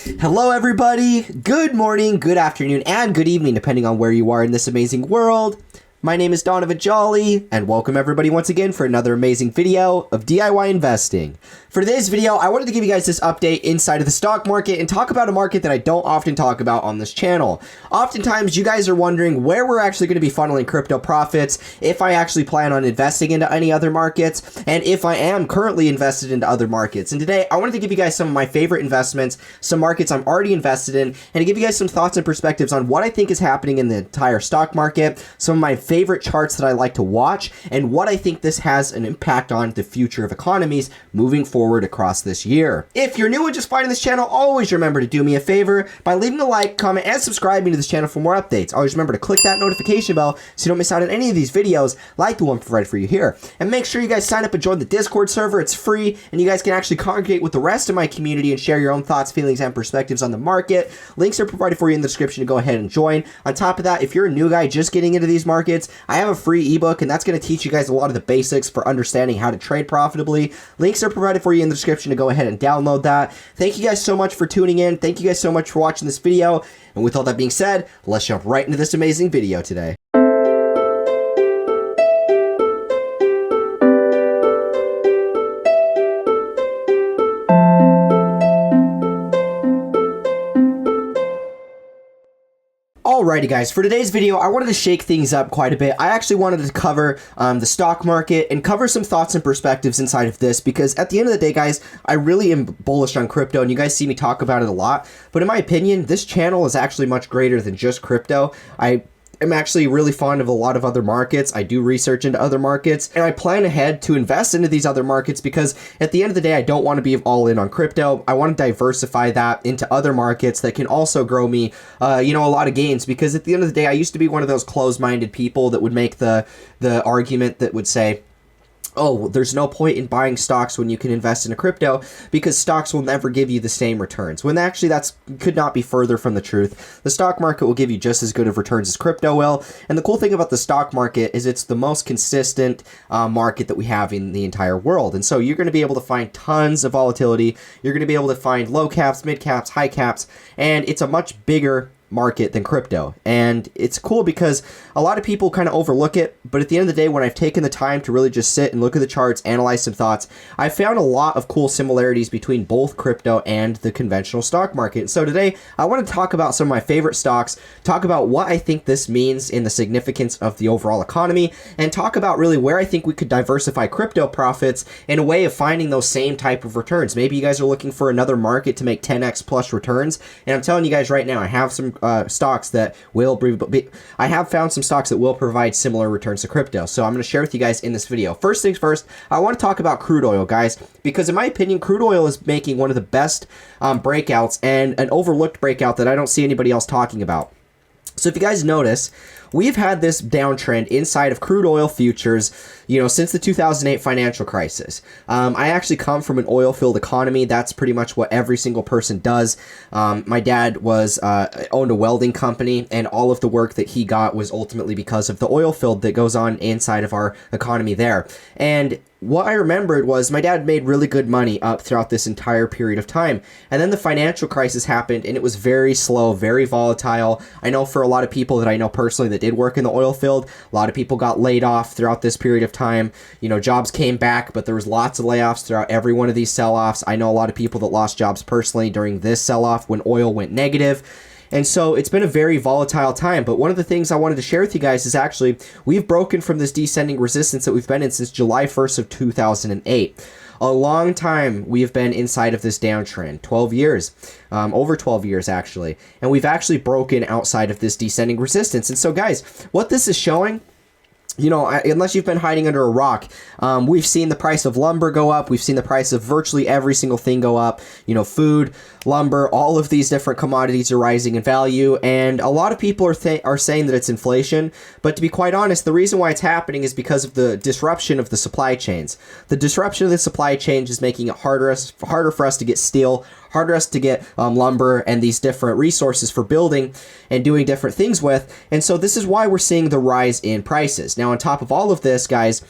Hello everybody, good morning, good afternoon, and good evening depending on where you are in this amazing world. My name is Donovan Jolly, and welcome everybody once again for another amazing video of DIY investing. For today's video, I wanted to give you guys this update inside of the stock market and talk about a market that I don't often talk about on this channel. Oftentimes, you guys are wondering where we're actually going to be funneling crypto profits, if I actually plan on investing into any other markets, and if I am currently invested into other markets. And today, I wanted to give you guys some of my favorite investments, some markets I'm already invested in, and to give you guys some thoughts and perspectives on what I think is happening in the entire stock market, some of my favorite charts that I like to watch, and what I think this has an impact on the future of economies moving forward across this year. If you're new and just finding this channel, always remember to do me a favor by leaving a like, comment, and subscribing to this channel for more updates. Always remember to click that notification bell so you don't miss out on any of these videos like the one provided for you here. And make sure you guys sign up and join the Discord server. It's free, and you guys can actually congregate with the rest of my community and share your own thoughts, feelings, and perspectives on the market. Links are provided for you in the description to go ahead and join. On top of that, if you're a new guy just getting into these markets, I have a free ebook, and that's going to teach you guys a lot of the basics for understanding how to trade profitably. Links are provided for you in the description to go ahead and download that. Thank you guys so much for tuning in. Thank you guys so much for watching this video. And with all that being said, let's jump right into this amazing video today. Alrighty guys, for today's video, I wanted to shake things up quite a bit. I actually wanted to cover the stock market and cover some thoughts and perspectives inside of this, because at the end of the day, guys, I really am bullish on crypto, and you guys see me talk about it a lot. But in my opinion, this channel is actually much greater than just crypto. I'm actually really fond of a lot of other markets. I do research into other markets, and I plan ahead to invest into these other markets because at the end of the day, I don't want to be all in on crypto. I want to diversify that into other markets that can also grow me, a lot of gains, because at the end of the day, I used to be one of those closed-minded people that would make the argument that would say, oh, there's no point in buying stocks when you can invest in a crypto because stocks will never give you the same returns. When actually could not be further from the truth. The stock market will give you just as good of returns as crypto will. And the cool thing about the stock market is it's the most consistent market that we have in the entire world. And so you're going to be able to find tons of volatility. You're going to be able to find low caps, mid caps, high caps, and it's a much bigger market than crypto. And it's cool because a lot of people kind of overlook it, but at the end of the day, when I've taken the time to really just sit and look at the charts, analyze some thoughts, I found a lot of cool similarities between both crypto and the conventional stock market. So today, I want to talk about some of my favorite stocks, talk about what I think this means in the significance of the overall economy, and talk about really where I think we could diversify crypto profits in a way of finding those same type of returns. Maybe you guys are looking for another market to make 10x plus returns, and I'm telling you guys right now, I have some stocks that will I have found some stocks that will provide similar returns to crypto. So I'm going to share with you guys in this video. First things first, I want to talk about crude oil, guys, because in my opinion, crude oil is making one of the best breakouts and an overlooked breakout that I don't see anybody else talking about. So if you guys notice, we've had this downtrend inside of crude oil futures, since the 2008 financial crisis. I actually come from an oil-filled economy. That's pretty much what every single person does. My dad owned a welding company, and all of the work that he got was ultimately because of the oil field that goes on inside of our economy there. And what I remembered was my dad made really good money up throughout this entire period of time. And then the financial crisis happened, and it was very slow, very volatile. I know for a lot of people that I know personally that did work in the oil field, a lot of people got laid off throughout this period of time. Jobs came back, but there was lots of layoffs throughout every one of these sell-offs. I know a lot of people that lost jobs personally during this sell-off when oil went negative. And so it's been a very volatile time. But one of the things I wanted to share with you guys is actually we've broken from this descending resistance that we've been in since July 1st of 2008. A long time we have been inside of this downtrend, 12 years, over 12 years actually. And we've actually broken outside of this descending resistance. And so guys, what this is showing, unless you've been hiding under a rock, we've seen the price of lumber go up. We've seen the price of virtually every single thing go up. Food, lumber, all of these different commodities are rising in value. And a lot of people are saying that it's inflation. But to be quite honest, the reason why it's happening is because of the disruption of the supply chains. The disruption of the supply chains is making it harder for us to get steel, harder for us to get lumber and these different resources for building and doing different things with. And so this is why we're seeing the rise in prices. Now, on top of all of this, guys,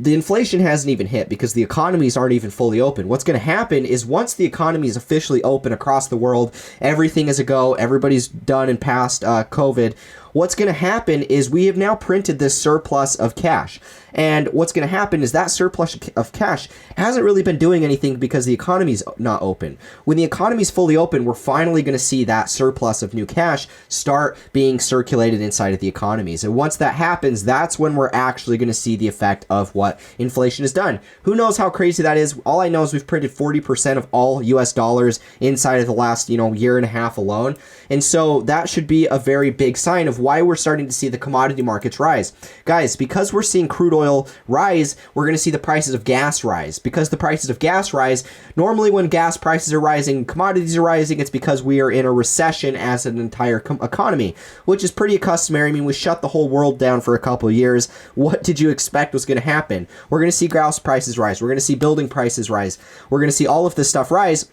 the inflation hasn't even hit because the economies aren't even fully open. What's going to happen is once the economy is officially open across the world, everything is a go, everybody's done and past COVID, what's going to happen is we have now printed this surplus of cash. And what's going to happen is that surplus of cash hasn't really been doing anything because the economy's not open. When the economy's fully open, we're finally going to see that surplus of new cash start being circulated inside of the economies. And once that happens, that's when we're actually going to see the effect of what inflation has done. Who knows how crazy that is? All I know is we've printed 40% of all US dollars inside of the last, year and a half alone. And so that should be a very big sign of why we're starting to see the commodity markets rise. Guys, because we're seeing crude oil rise, we're going to see the prices of gas rise. Because the prices of gas rise, normally when gas prices are rising, commodities are rising, it's because we are in a recession as an entire economy, which is pretty customary. I mean, we shut the whole world down for a couple of years. What did you expect was going to happen? We're going to see grouse prices rise. We're going to see building prices rise. We're going to see all of this stuff rise.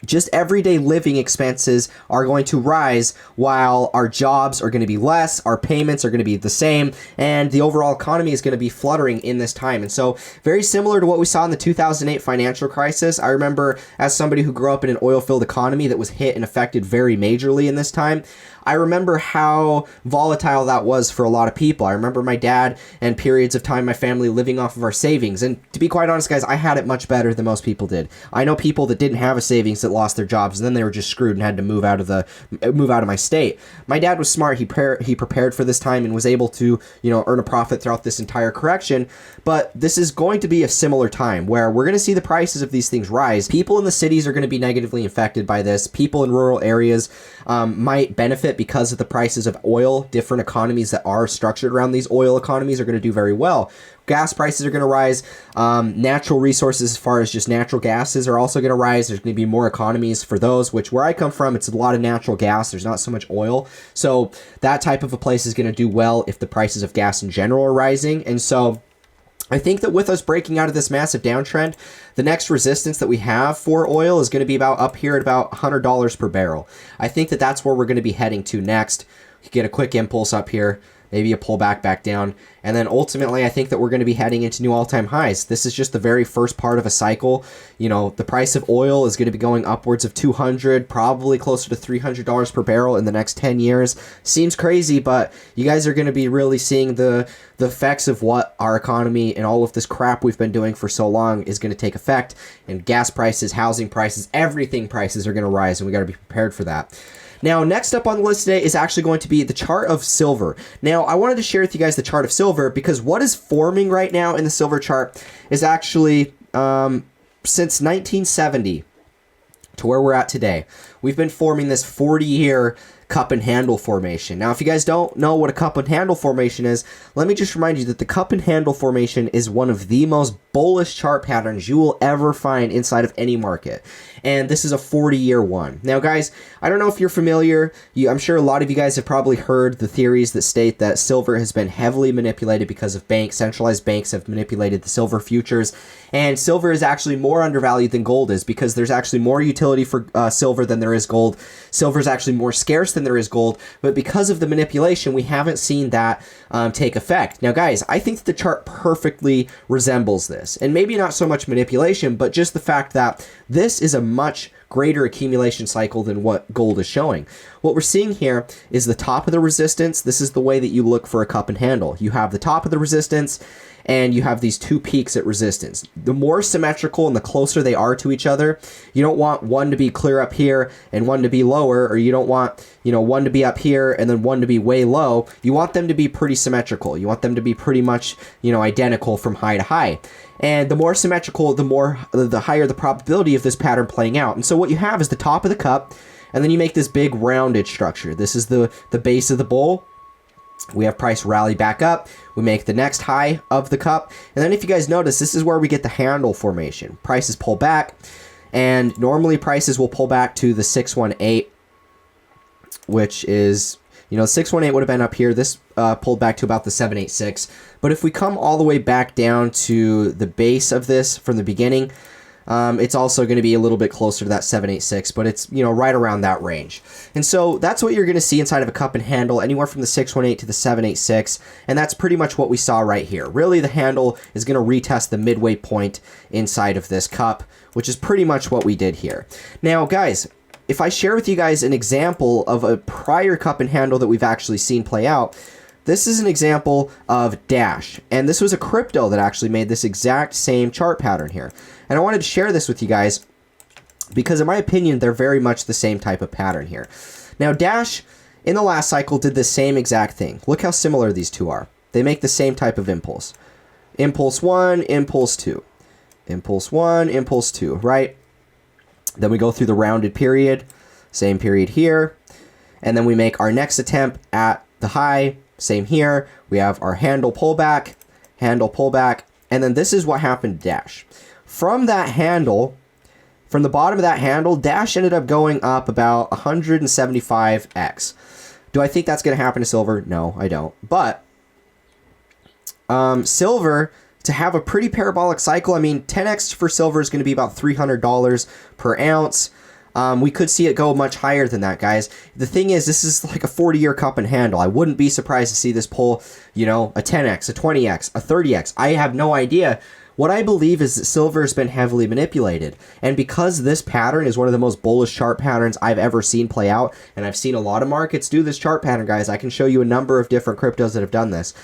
Just everyday living expenses are going to rise while our jobs are going to be less, our payments are going to be the same, and the overall economy is going to be fluttering in this time. And so very similar to what we saw in the 2008 financial crisis. I remember as somebody who grew up in an oil-filled economy that was hit and affected very majorly in this time, I remember how volatile that was for a lot of people. I remember my dad and periods of time, my family living off of our savings. And to be quite honest, guys, I had it much better than most people did. I know people that didn't have a savings that lost their jobs, and then they were just screwed and had to move out of my state. My dad was smart. He prepared for this time and was able to, earn a profit throughout this entire correction. But this is going to be a similar time where we're going to see the prices of these things rise. People in the cities are going to be negatively affected by this. People in rural areas might benefit because of the prices of oil. Different economies that are structured around these oil economies are going to do very well. Gas prices are going to rise. Natural resources, as far as just natural gases, are also going to rise. There's going to be more economies for those, which where I come from, it's a lot of natural gas. There's not so much oil. So that type of a place is going to do well if the prices of gas in general are rising. And so I think that with us breaking out of this massive downtrend, the next resistance that we have for oil is going to be about up here at about $100 per barrel. I think that that's where we're going to be heading to next. You get a quick impulse up here, maybe a pullback back down, and then ultimately I think that we're going to be heading into new all-time highs. This is just the very first part of a cycle. The price of oil is going to be going upwards of $200, probably closer to $300 per barrel in the next 10 years. Seems crazy, but you guys are going to be really seeing the effects of what our economy and all of this crap we've been doing for so long is going to take effect, and gas prices, housing prices, everything prices are going to rise, and we got to be prepared for that. Now, next up on the list today is actually going to be the chart of silver. Now, I wanted to share with you guys the chart of silver because what is forming right now in the silver chart is actually since 1970 to where we're at today. We've been forming this 40-year cup and handle formation. Now, if you guys don't know what a cup and handle formation is, let me just remind you that the cup and handle formation is one of the most bullish chart patterns you will ever find inside of any market. And this is a 40-year one. Now, guys, I don't know if you're familiar. I'm sure a lot of you guys have probably heard the theories that state that silver has been heavily manipulated because of banks. Centralized banks have manipulated the silver futures. And silver is actually more undervalued than gold is because there's actually more utility for silver than there is gold. Silver is actually more scarce than there is gold. But because of the manipulation, we haven't seen that take effect. Now, guys, I think that the chart perfectly resembles this. And maybe not so much manipulation, but just the fact that this is a much greater accumulation cycle than what gold is showing. What we're seeing here is the top of the resistance. This is the way that you look for a cup and handle. You have the top of the resistance and you have these two peaks at resistance. The more symmetrical and the closer they are to each other, you don't want one to be clear up here and one to be lower, or you don't want, one to be up here and then one to be way low. You want them to be pretty symmetrical. You want them to be pretty much, identical from high to high. And the more symmetrical, the higher the probability of this pattern playing out. And so what you have is the top of the cup, and then you make this big rounded structure. This is the base of the bowl. We have price rally back up. We make the next high of the cup. And then if you guys notice, this is where we get the handle formation. Prices pull back, and normally prices will pull back to the 618, which is, 618 would have been up here. This pulled back to about the 786. But if we come all the way back down to the base of this from the beginning, It's also going to be a little bit closer to that 786, but it's, you know, right around that range. And so that's what you're going to see inside of a cup and handle, anywhere from the 618 to the 786, and that's pretty much what we saw right here. Really, the handle is going to retest the midway point inside of this cup, which is pretty much what we did here. Now, guys, if I share with you guys an example of a prior cup and handle that we've actually seen play out, this is an example of Dash, and this was a crypto that actually made this exact same chart pattern here. And I wanted to share this with you guys because, in my opinion, they're very much the same type of pattern here. Now, Dash, in the last cycle, did the same exact thing. Look how similar these two are. They make the same type of impulse. Impulse 1, Impulse 2. Impulse 1, Impulse 2, right? Then we go through the rounded period, same period here. And then we make our next attempt at the high, same here. We have our handle pullback, and then this is what happened to Dash. From that handle, from the bottom of that handle, Dash ended up going up about 175x. Do I think that's going to happen to silver? No, I don't. But silver, to have a pretty parabolic cycle, I mean, 10x for silver is going to be about $300 per ounce. We could see it go much higher than that, guys. The thing is, this is like a 40-year cup and handle. I wouldn't be surprised to see this pull, you know, a 10x, a 20x, a 30x. I have no idea. What I believe is that silver has been heavily manipulated. And because this pattern is one of the most bullish chart patterns I've ever seen play out, and I've seen a lot of markets do this chart pattern, guys. I can show you a number of different cryptos that have done this.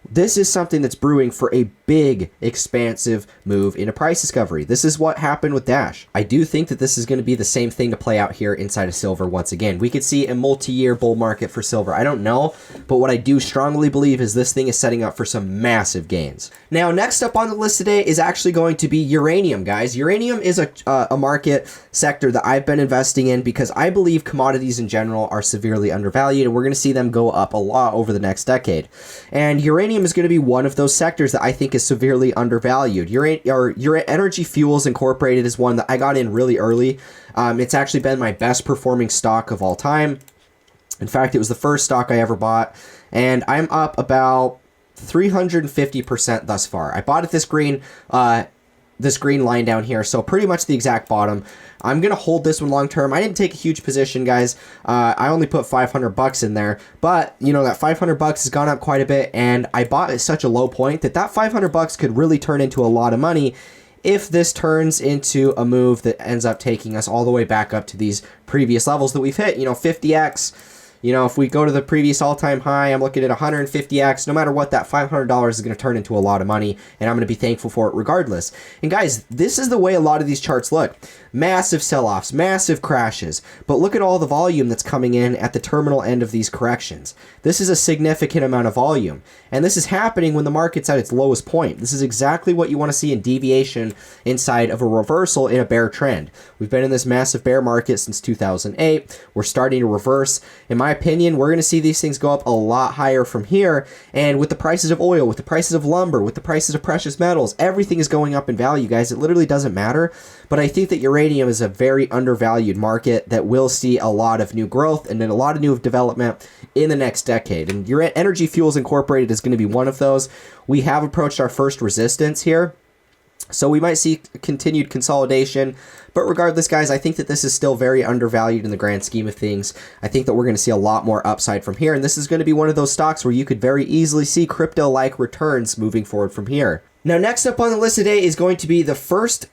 This is something that's brewing for a big, expansive move into price discovery. This is what happened with Dash. I do think that this is going to be the same thing to play out here inside of silver once again. We could see a multi-year bull market for silver. I don't know, but what I do strongly believe is this thing is setting up for some massive gains. Now, next up on the list today is actually going to be uranium, guys. Uranium is a market sector that I've been investing in because I believe commodities in general are severely undervalued, and we're going to see them go up a lot over the next decade. And uranium is going to be one of those sectors that I think is severely undervalued. Energy Fuels Incorporated is one that I got in really early. It's actually been my best performing stock of all time. In fact, it was the first stock I ever bought, and I'm up about 350% thus far. I bought at this green line down here, so pretty much the exact bottom. I'm going to hold this one long term. I didn't take a huge position, guys. I only put $500 in there, but you know, that $500 has gone up quite a bit, and I bought at such a low point that $500 could really turn into a lot of money if this turns into a move that ends up taking us all the way back up to these previous levels that we've hit, you know, 50x. You know, if we go to the previous all-time high, I'm looking at 150x. No matter what, that $500 is going to turn into a lot of money, and I'm going to be thankful for it regardless. And guys, this is the way a lot of these charts look. Massive sell-offs, massive crashes, but look at all the volume that's coming in at the terminal end of these corrections. This is a significant amount of volume, and this is happening when the market's at its lowest point. This is exactly what you want to see in deviation inside of a reversal in a bear trend. We've been in this massive bear market since 2008. We're starting to reverse. In my opinion, we're going to see these things go up a lot higher from here, and with the prices of oil, with the prices of lumber, with the prices of precious metals, everything is going up in value, guys. It literally doesn't matter, but I think that uranium is a very undervalued market that will see a lot of new growth and then a lot of new development in the next decade, and Energy Fuels Incorporated is going to be one of those. We have approached our first resistance here, so we might see continued consolidation. But regardless, guys, I think that this is still very undervalued in the grand scheme of things. I think that we're going to see a lot more upside from here. And this is going to be one of those stocks where you could very easily see crypto-like returns moving forward from here. Now, next up on the list today is going to be the first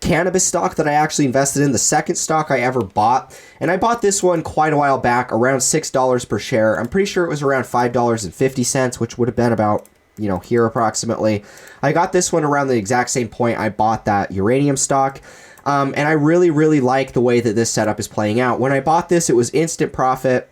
cannabis stock that I actually invested in, the second stock I ever bought. And I bought this one quite a while back, around $6 per share. I'm pretty sure it was around $5.50, which would have been about, you know, here approximately. I got this one around the exact same point I bought that uranium stock. And I really, really like the way that this setup is playing out. When I bought this, it was instant profit,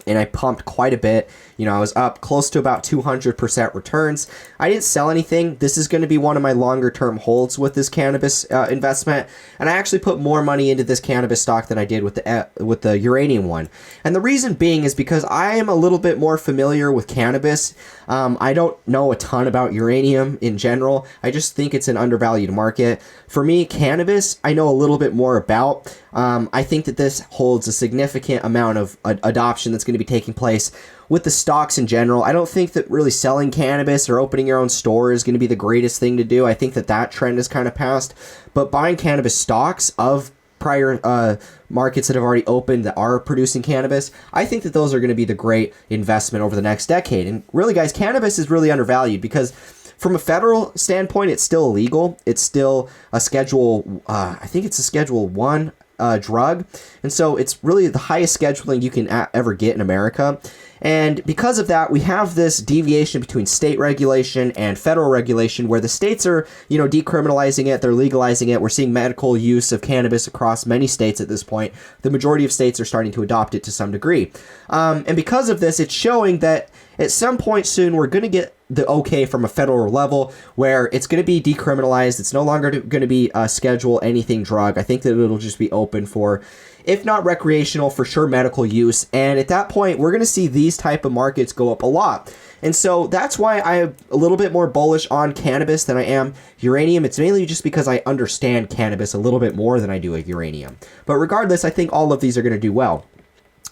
and I pumped quite a bit. You know, I was up close to about 200% returns. I didn't sell anything. This is going to be one of my longer term holds with this cannabis investment. And I actually put more money into this cannabis stock than I did with the uranium one. And the reason being is because I am a little bit more familiar with cannabis. I don't know a ton about uranium in general. I just think it's an undervalued market. For me, cannabis, I know a little bit more about. I think that this holds a significant amount of adoption that's going to be taking place with the stocks in general. I don't think that really selling cannabis or opening your own store is going to be the greatest thing to do. I think that that trend is kind of past. But buying cannabis stocks of prior markets that have already opened that are producing cannabis, I think that those are going to be the great investment over the next decade. And really, guys, cannabis is really undervalued because from a federal standpoint, it's still illegal. It's still a Schedule, I think it's a Schedule 1 drug. And so it's really the highest scheduling you can ever get in America. And because of that, we have this deviation between state regulation and federal regulation where the states are, decriminalizing it, they're legalizing it. We're seeing medical use of cannabis across many states at this point. The majority of states are starting to adopt it to some degree. And because of this, it's showing that at some point soon, we're going to get the okay from a federal level where it's going to be decriminalized. It's no longer going to be a Schedule anything drug. I think that it'll just be open for, if not recreational, for sure medical use. And at that point, we're going to see these type of markets go up a lot. And so that's why I'm a little bit more bullish on cannabis than I am uranium. It's mainly just because I understand cannabis a little bit more than I do uranium. But regardless, I think all of these are going to do well.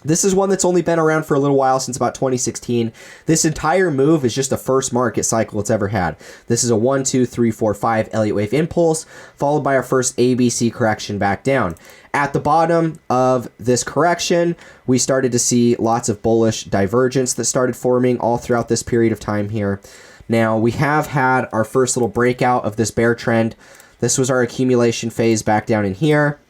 This is one that's only been around for a little while, since about 2016. This entire move is just the first market cycle it's ever had. This is a 1, 2, 3, 4, 5 Elliott wave impulse, followed by our first ABC correction back down. At the bottom of this correction, we started to see lots of bullish divergence that started forming all throughout this period of time here. Now, we have had our first little breakout of this bear trend. This was our accumulation phase back down in here.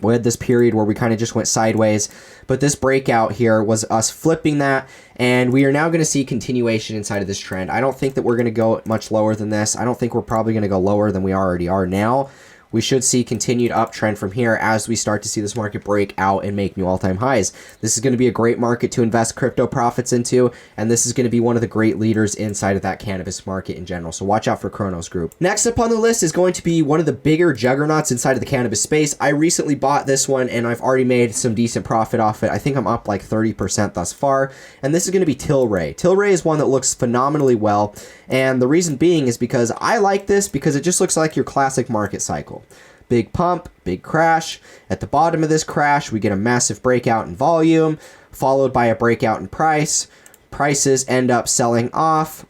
We had this period where we kind of just went sideways, but this breakout here was us flipping that, and we are now going to see continuation inside of this trend. I don't think that we're going to go much lower than this. I don't think we're probably going to go lower than we already are now. We should see continued uptrend from here as we start to see this market break out and make new all-time highs. This is going to be a great market to invest crypto profits into, and this is going to be one of the great leaders inside of that cannabis market in general. So watch out for Kronos Group. Next up on the list is going to be one of the bigger juggernauts inside of the cannabis space. I recently bought this one, and I've already made some decent profit off it. I think I'm up like 30% thus far, and this is going to be Tilray. Tilray is one that looks phenomenally well, and the reason being is because I like this because it just looks like your classic market cycle. Big pump, big crash. At the bottom of this crash, we get a massive breakout in volume, followed by a breakout in price. Prices end up selling off,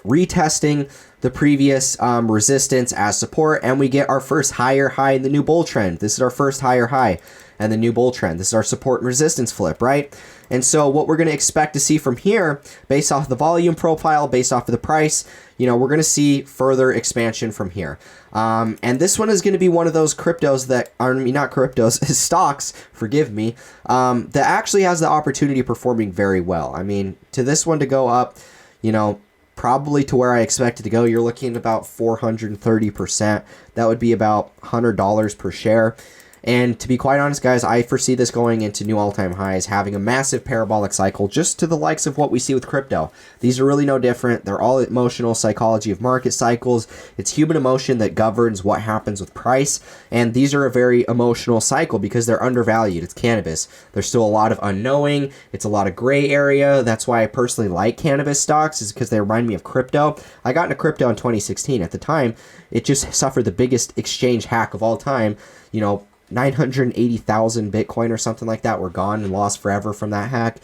retesting the previous resistance as support, and we get our first higher high in the new bull trend. This is our first higher high and the new bull trend. This is our support and resistance flip, right? And so what we're going to expect to see from here, based off the volume profile, based off of the price, we're going to see further expansion from here. And this one is going to be one of those cryptos that, not cryptos, stocks, forgive me, that actually has the opportunity of performing very well. I mean, to this one to go up, probably to where I expect it to go, you're looking at about 430%. That would be about $100 per share. And to be quite honest, guys, I foresee this going into new all-time highs, having a massive parabolic cycle just to the likes of what we see with crypto. These are really no different. They're all emotional psychology of market cycles. It's human emotion that governs what happens with price. And these are a very emotional cycle because they're undervalued. It's cannabis. There's still a lot of unknowing. It's a lot of gray area. That's why I personally like cannabis stocks, is because they remind me of crypto. I got into crypto in 2016. At the time, it just suffered the biggest exchange hack of all time. 980,000 Bitcoin or something like that were gone and lost forever from that hack.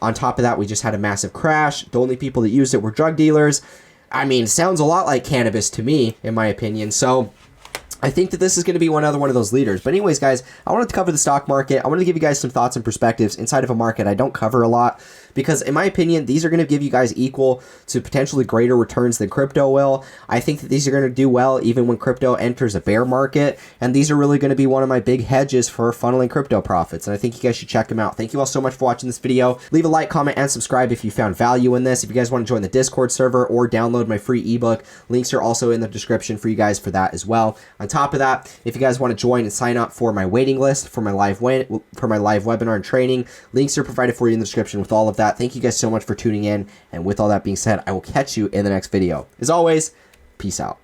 On top of that, we just had a massive crash. The only people that used it were drug dealers. I mean, sounds a lot like cannabis to me, in my opinion. So I think that this is going to be another one of those leaders. But anyways, guys, I wanted to cover the stock market. I wanted to give you guys some thoughts and perspectives inside of a market I don't cover a lot, because in my opinion, these are going to give you guys equal to potentially greater returns than crypto will. I think that these are going to do well even when crypto enters a bear market, and these are really going to be one of my big hedges for funneling crypto profits, and I think you guys should check them out. Thank you all so much for watching this video. Leave a like, comment, and subscribe if you found value in this. If you guys want to join the Discord server or download my free ebook, links are also in the description for you guys for that as well. On top of that, if you guys want to join and sign up for my waiting list for my live webinar and training, links are provided for you in the description with all of that. Thank you guys so much for tuning in, and with all that being said, I will catch you in the next video. As always, peace out.